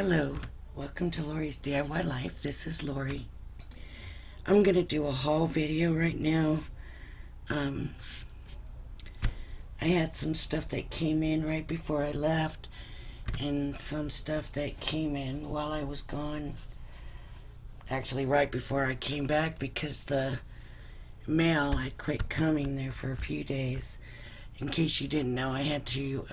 Hello, welcome to Lori's DIY Life. This is Lori. I'm going to do a haul video right now. I had some stuff that came in right before I left and some stuff that came in while I was gone. Actually, right before I came back because the mail had quit coming there for a few days. In case you didn't know, I had to,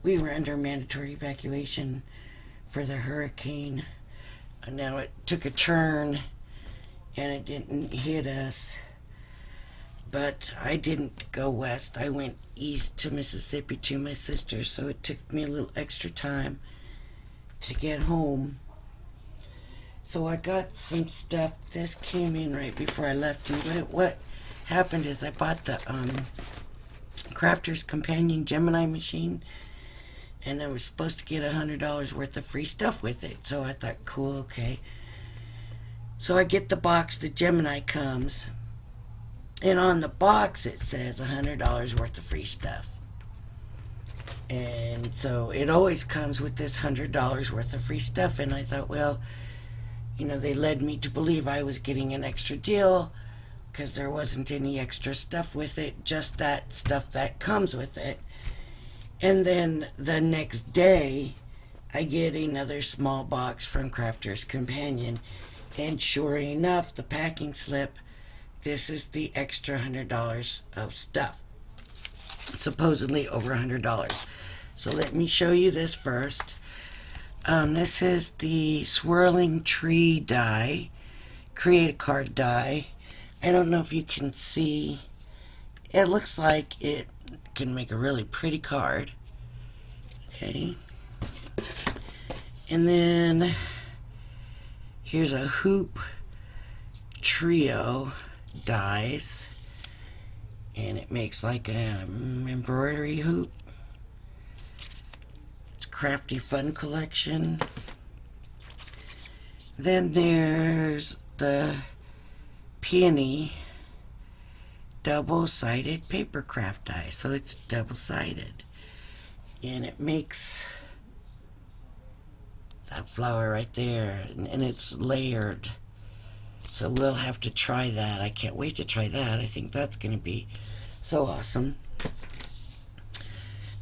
we were under mandatory evacuation for the hurricane. Now it took a turn and it didn't hit us, but I didn't go west. I went east to Mississippi to my sister, so it took me a little extra time to get home. So I got some stuff. This came in right before I left, and what happened is I bought the Crafter's Companion Gemini machine, and I was supposed to get $100 worth of free stuff with it. So I thought, cool, okay. So I get the box, the Gemini comes, and on the box it says $100 worth of free stuff. And so it always comes with this $100 worth of free stuff. And I thought, well, you know, they led me to believe I was getting an extra deal because there wasn't any extra stuff with it, just that stuff that comes with it. And then the next day, I get another small box from Crafter's Companion. And sure enough, the packing slip, this is the extra $100 of stuff. Supposedly over $100. So let me show you this first. This is the swirling tree die, create a card die. I don't know if you can see. It looks like it can make a really pretty card. Okay. And then here's a hoop trio dies, and it makes like a embroidery hoop. It's Crafty Fun Collection. Then there's the Peony double-sided paper craft die, so it's double-sided, and it makes that flower right there, and it's layered. So we'll have to try that. I can't wait to try that. I think that's going to be so awesome.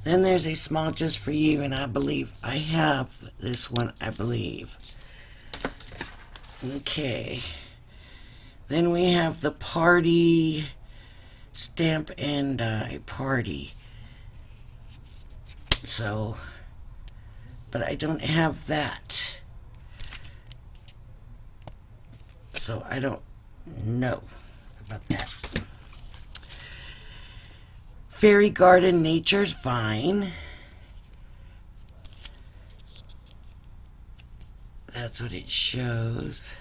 Then there's a small just for you, and I believe I have this one, I believe. Okay. Then we have the party stamp and die party. So, but I don't have that. So I don't know about that. Fairy Garden Nature's Vine. That's what it shows.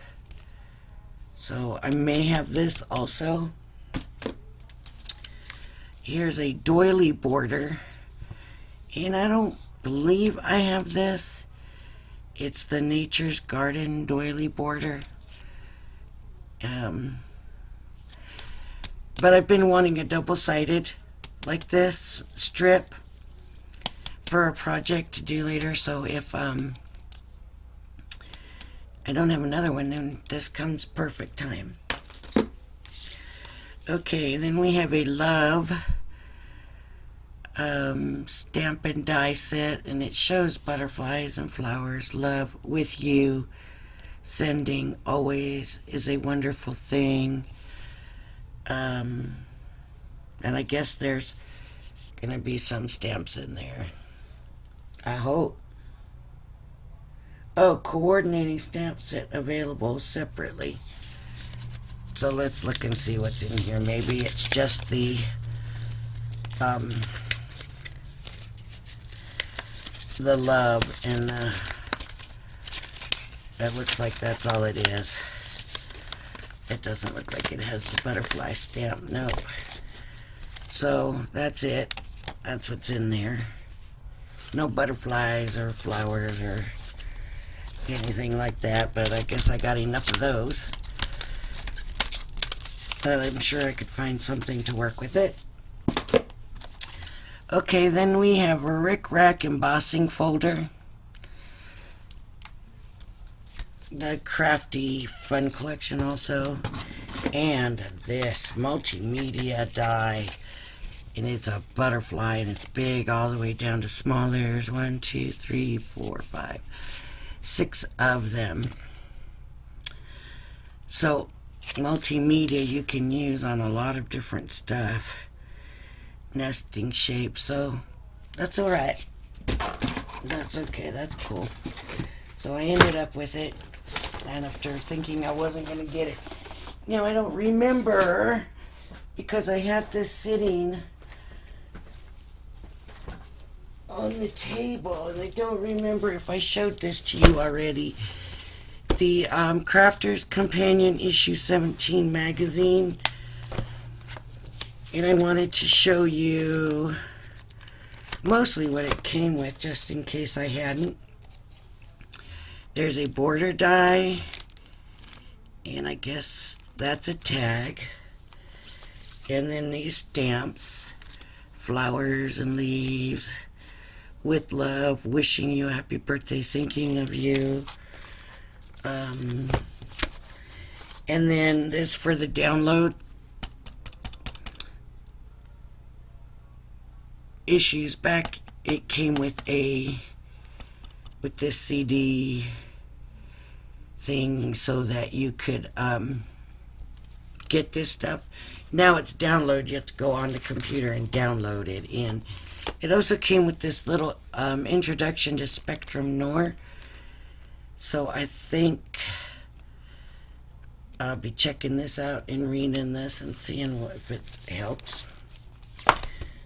So I may have this also. Here's a doily border. And I don't believe I have this. It's the Nature's Garden doily border. But I've been wanting a double-sided like this strip for a project to do later. So if I don't have another one, then this comes perfect time. Okay, then we have a love stamp and die set, and it shows butterflies and flowers. Love with you. Sending always is a wonderful thing. And I guess there's gonna be some stamps in there, I hope. Oh, coordinating stamp set available separately. So let's look and see what's in here. Maybe it's just the love, and it looks like that's all it is. It doesn't look like it has the butterfly stamp. No. So that's it. That's what's in there. No butterflies or flowers or anything like that, but I guess I got enough of those. But I'm sure I could find something to work with it. Okay, then we have a Rick Rack embossing folder. the crafty fun collection also, and this multimedia die, and it's a butterfly, and it's big all the way down to small. There's 1, 2, 3, 4, 5, 6 of them. So multimedia you can use on a lot of different stuff, nesting shapes, so that's all right. That's okay, that's cool. So I ended up with it, and after thinking I wasn't going to get it, I don't remember, because I had this sitting on the table, and I don't remember if I showed this to you already. The Crafter's Companion Issue 17 magazine, and I wanted to show you mostly what it came with, just in case I hadn't. There's a border die, and I guess that's a tag, and then these stamps, flowers and leaves, with love, wishing you a happy birthday, thinking of you, and then this for the download issues. Back it came with this CD thing so that you could get this stuff. Now it's download. You have to go on the computer and download it in. It also came with this little introduction to Spectrum Noir. So I think I'll be checking this out and reading this and seeing if it helps.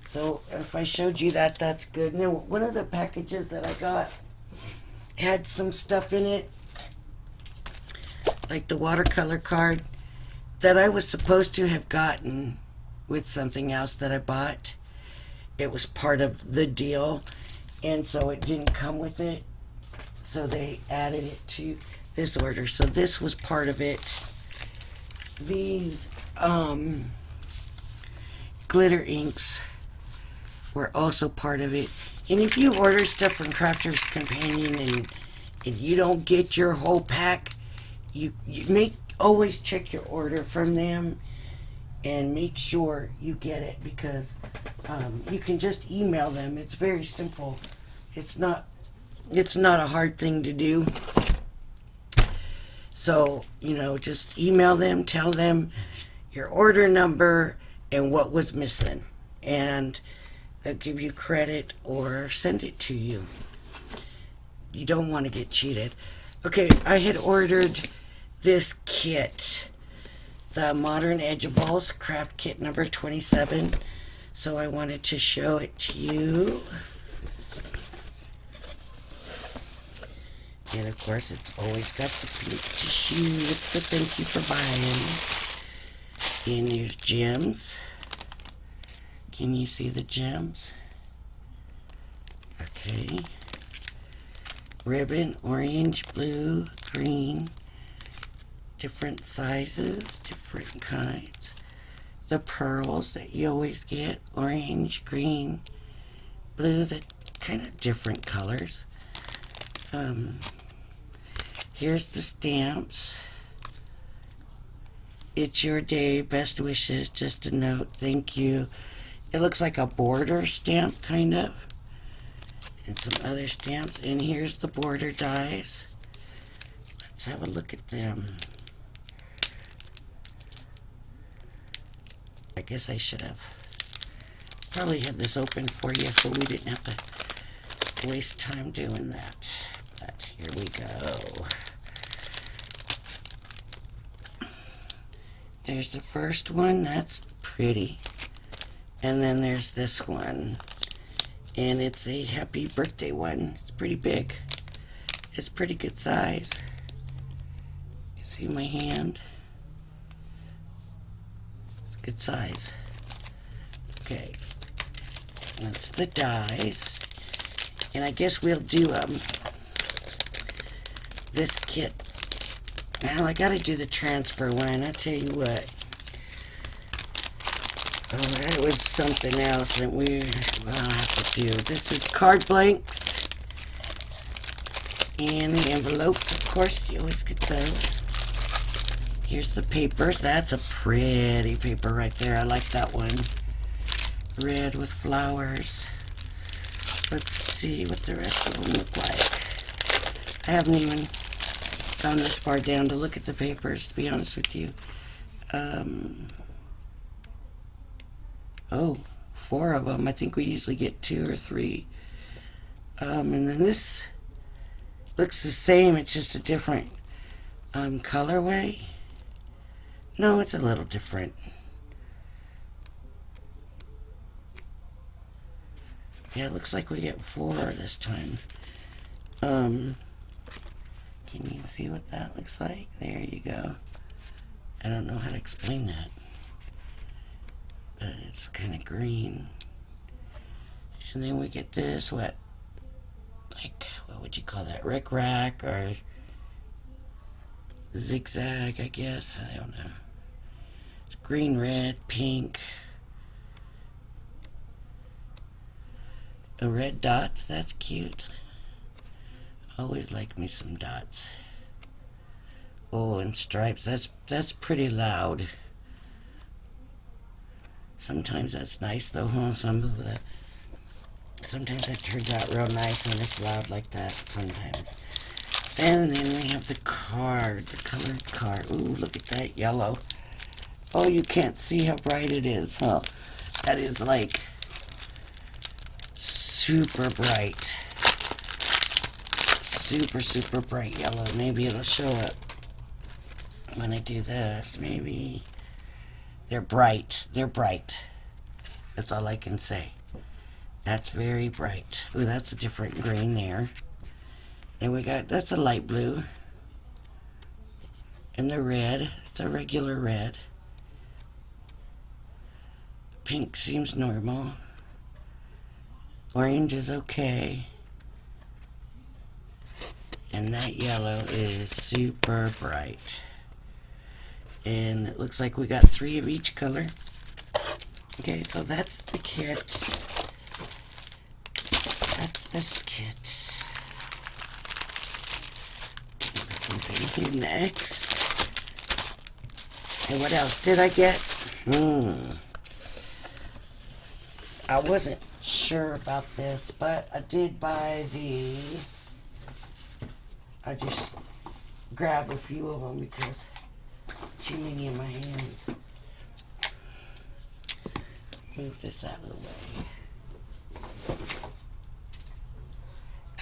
So if I showed you that, that's good. Now, one of the packages that I got had some stuff in it, like the watercolor card that I was supposed to have gotten with something else that I bought. It was part of the deal, and so it didn't come with it, so they added it to this order. So this was part of it. These glitter inks were also part of it. And if you order stuff from Crafter's Companion and you don't get your whole pack, you always check your order from them and make sure you get it, because you can just email them. It's very simple. It's not a hard thing to do. So, just email them, tell them your order number and what was missing, and they'll give you credit or send it to you. You don't want to get cheated. Okay, I had ordered this kit, the Modern Edgeables Craft Kit number 27. So I wanted to show it to you. And of course, it's always got the pink tissue with the thank you for buying. And there's gems. Can you see the gems? Okay. Ribbon, orange, blue, green. Different sizes, different kinds. The pearls that you always get, orange, green, blue, the kind of different colors. Here's the stamps. It's your day, best wishes, just a note, thank you. It looks like a border stamp, kind of. And some other stamps. And here's the border dies. Let's have a look at them. I guess I should have probably had this open for you so we didn't have to waste time doing that. But here we go. There's the first one. That's pretty. And then there's this one. And it's a happy birthday one. It's pretty big. It's pretty good size. You see my hand? It's good size. Okay. That's the dies. And I guess we'll do this kit. Well, I gotta do the transfer one. I tell you what. Oh, that was something else that I'll have to do. This is card blanks. And the envelopes, of course, you always get those. Here's the papers. That's a pretty paper right there. I like that one. Red with flowers. Let's see what the rest of them look like. I haven't even gone this far down to look at the papers, to be honest with you. Oh, 4 of them. I think we usually get 2 or 3. And then this looks the same. It's just a different colorway. No, it's a little different. Yeah, it looks like we get 4 this time. Can you see what that looks like? There you go. I don't know how to explain that. But it's kind of green. And then we get this, what would you call that? Rick-rack or zigzag, I guess. I don't know. It's green, red, pink. A red dots, that's cute. Always like me some dots. Oh, and stripes, that's pretty loud. Sometimes that's nice though, huh? Sometimes that turns out real nice when it's loud like that sometimes. And then we have the card, the colored card. Ooh, look at that yellow. Oh, you can't see how bright it is, huh? That is like super bright. Super bright yellow. Maybe it'll show up when I do this. Maybe. They're bright. They're bright. That's all I can say. That's very bright. Ooh, that's a different green there. Then we got, that's a light blue. And the red, it's a regular red. Pink seems normal. Orange is okay. And that yellow is super bright. And it looks like we got 3 of each color. Okay, so that's the kit. That's this kit. Next. And what else did I get? I wasn't sure about this, but I did buy I just grabbed a few of them because too many in my hands. Move this out of the way.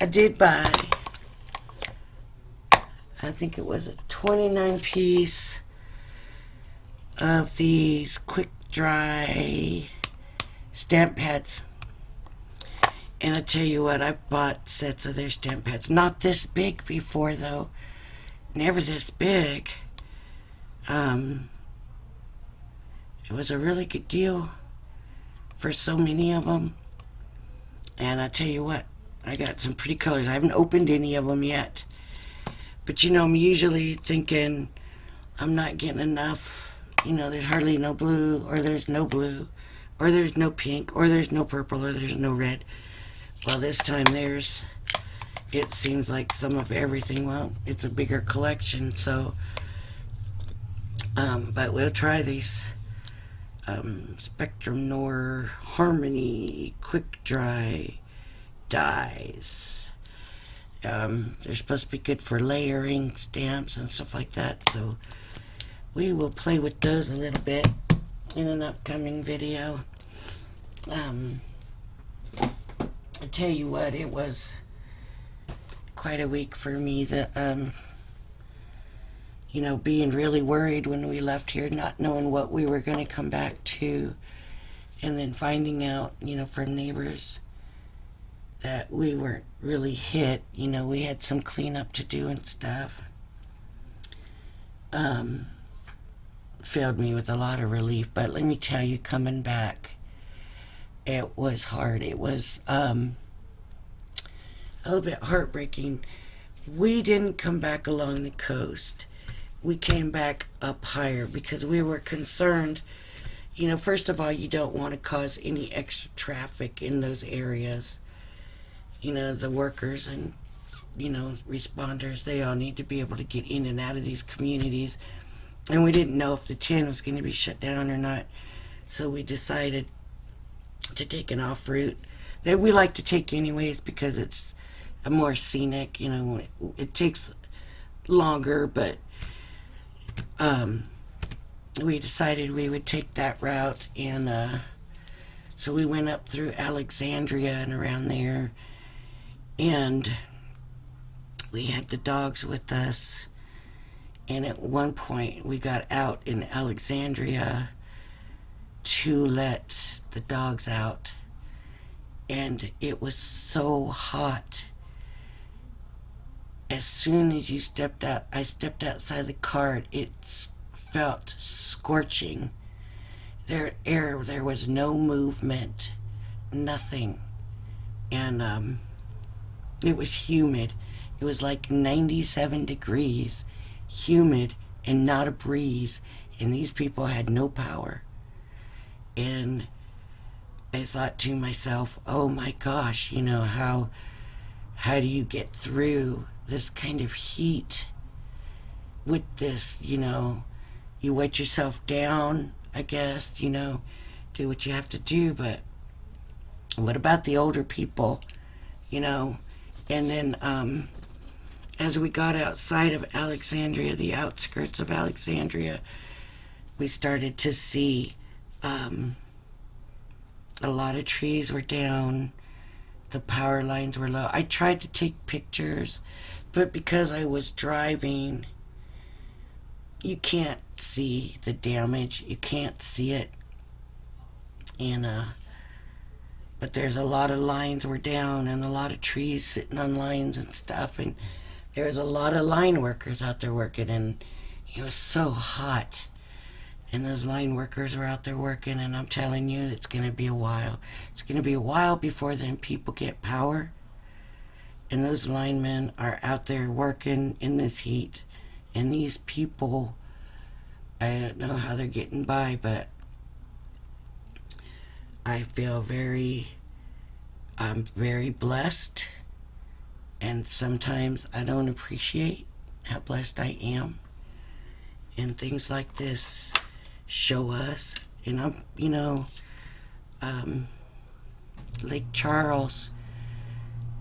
I did buy, I think it was a 29 piece of these quick dry stamp pads. And I tell you what, I bought sets of their stamp pads. Not this big before though. Never this big. It was a really good deal for so many of them. And I tell you what, I got some pretty colors. I haven't opened any of them yet. But you know, I'm usually thinking I'm not getting enough. You know, there's hardly no blue, or there's no blue, or there's no pink, or there's no purple, or there's no red. Well, this time it seems like some of everything. Well, it's a bigger collection, so, but we'll try these Spectrum Noir Harmony Quick Dry dies. They're supposed to be good for layering stamps and stuff like that, so we will play with those a little bit in an upcoming video. I tell you what, it was quite a week for me that, you know, being really worried when we left here, not knowing what we were going to come back to, and then finding out, you know, from neighbors that we weren't really hit. You know, we had some cleanup to do and stuff. Filled me with a lot of relief, but let me tell you, coming back, it was hard. It was a little bit heartbreaking. We didn't come back along the coast. We came back up higher because we were concerned. You know, first of all, you don't want to cause any extra traffic in those areas. You know, the workers and responders. They all need to be able to get in and out of these communities. And we didn't know if the 10 was going to be shut down or not. So we decided to take an off route that we like to take anyways because it's a more scenic, it takes longer, but we decided we would take that route. And so we went up through Alexandria and around there, and we had the dogs with us. And at one point we got out in Alexandria to let the dogs out, and it was so hot. As soon as I stepped outside the car, it felt scorching. There was no movement, nothing. And it was humid. It was like 97 degrees, humid, and not a breeze. And these people had no power. And I thought to myself, oh my gosh, how do you get through this kind of heat with this, you wet yourself down, I guess, do what you have to do, but what about the older people, And then as we got outside of Alexandria, the outskirts of Alexandria, we started to see a lot of trees were down, the power lines were low. I tried to take pictures, but because I was driving, you can't see the damage, you can't see it. And but there's a lot of lines were down and a lot of trees sitting on lines and stuff, and there's a lot of line workers out there working, and it was so hot. And those line workers were out there working, and I'm telling you, it's going to be a while. It's going to be a while before then people get power. And those linemen are out there working in this heat. And these people, I don't know how they're getting by, but I feel I'm very blessed. And sometimes I don't appreciate how blessed I am. And things like this show us. And Lake Charles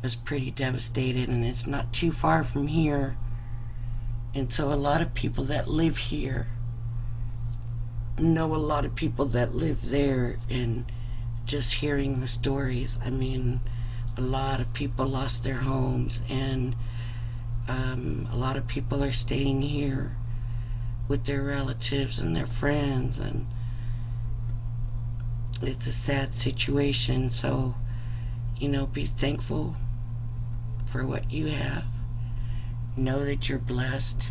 was pretty devastated, and it's not too far from here. And so a lot of people that live here know a lot of people that live there, and just hearing the stories, I mean, a lot of people lost their homes, and a lot of people are staying here with their relatives and their friends, and it's a sad situation. So, be thankful for what you have. Know that you're blessed,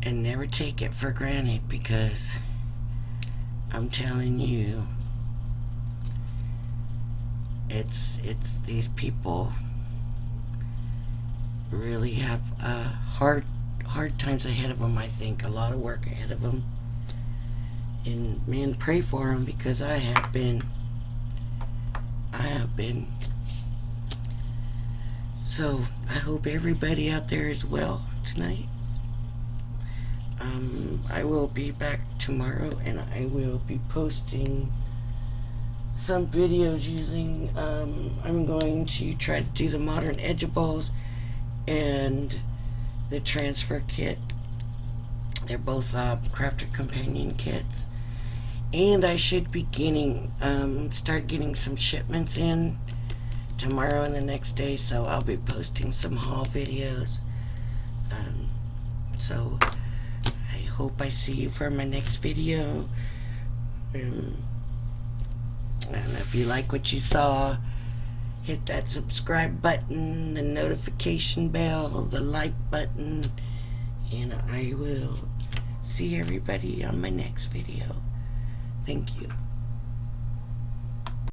and never take it for granted, because I'm telling you, it's these people really have hard times ahead of them. I think a lot of work ahead of them, and man, pray for them, because I have been. So I hope everybody out there is well tonight. I will be back tomorrow, and I will be posting some videos using I'm going to try to do the modern edgeables and the transfer kit. They're both crafter companion kits, and I should be start getting some shipments in tomorrow and the next day, so I'll be posting some haul videos. So I hope I see you for my next video. And if you like what you saw, hit that subscribe button, the notification bell, the like button, and I will see everybody on my next video. Thank you.